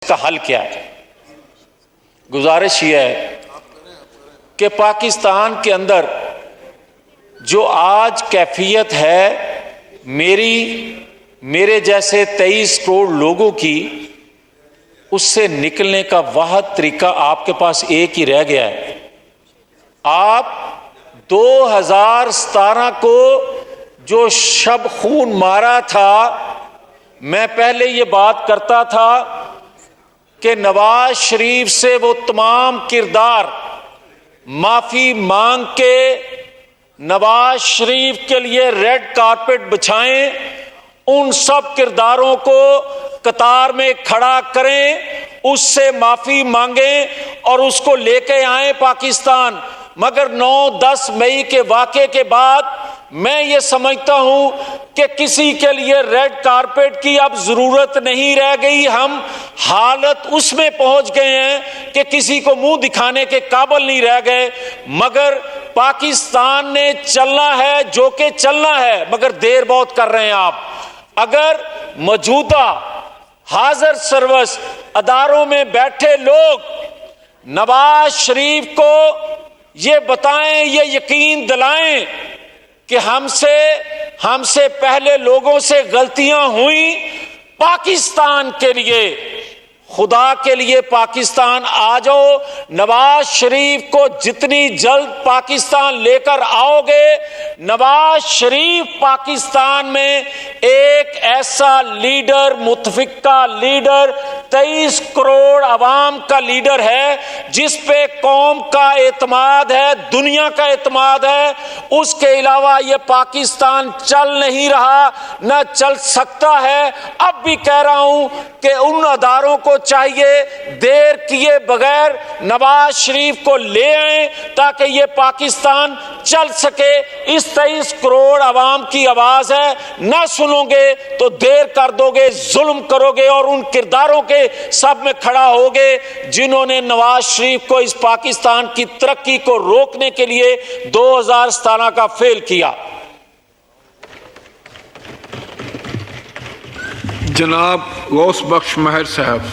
इसका हल क्या है। गुजारिश यह है कि पाकिस्तान के अंदर जो आज कैफियत है मेरे जैसे 23 करोड़ लोगों की, उससे निकलने का वाहिद तरीका आपके पास एक ही रह गया है। आप 2017 को जो शब खून मारा था, मैं पहले ये बात करता था कि नवाज शरीफ से वो तमाम किरदार माफी मांग के नवाज शरीफ के लिए रेड कारपेट बिछाएं, उन सब किरदारों को कतार में खड़ा करें, उससे माफी मांगें और उसको लेके आए पाकिस्तान। मगर 9-10 मई के वाक़े के बाद मैं ये समझता हूं कि किसी के लिए रेड कारपेट की अब जरूरत नहीं रह गई। हम हालत उसमें पहुंच गए हैं कि किसी को मुंह दिखाने के काबिल नहीं रह गए। मगर पाकिस्तान ने चलना है जो कि चलना है, मगर देर बहुत कर रहे हैं आप। अगर मौजूदा हाजिर सर्विस अदारों में बैठे लोग नवाज शरीफ को ये बताएं, ये यकीन दिलाएं कि हमसे पहले लोगों से गलतियां हुई, पाकिस्तान के लिए, खुदा के लिए पाकिस्तान आ जाओ। नवाज शरीफ को जितनी जल्द पाकिस्तान लेकर आओगे, नवाज शरीफ पाकिस्तान में एक ऐसा लीडर, मुतफिका लीडर, 23 करोड़ अवाम का लीडर है जिस पे कौम का एतमाद है, दुनिया का एतमाद है। उसके अलावा ये पाकिस्तान चल नहीं रहा, न चल सकता है। अब भी कह रहा हूं कि उन अदारों को चाहिए देर किए बगैर नवाज शरीफ को ले आए ताकि ये पाकिस्तान चल सके। इस 23 करोड़ अवाम की आवाज है, ना सुनोगे तो देर कर दोगे, जुल्म करोगे और उन किरदारों के सब में खड़ा होगे जिन्होंने नवाज शरीफ को इस पाकिस्तान की तरक्की को रोकने के लिए 2017 का फेल किया। जनाब गौस बख्श महर साहब।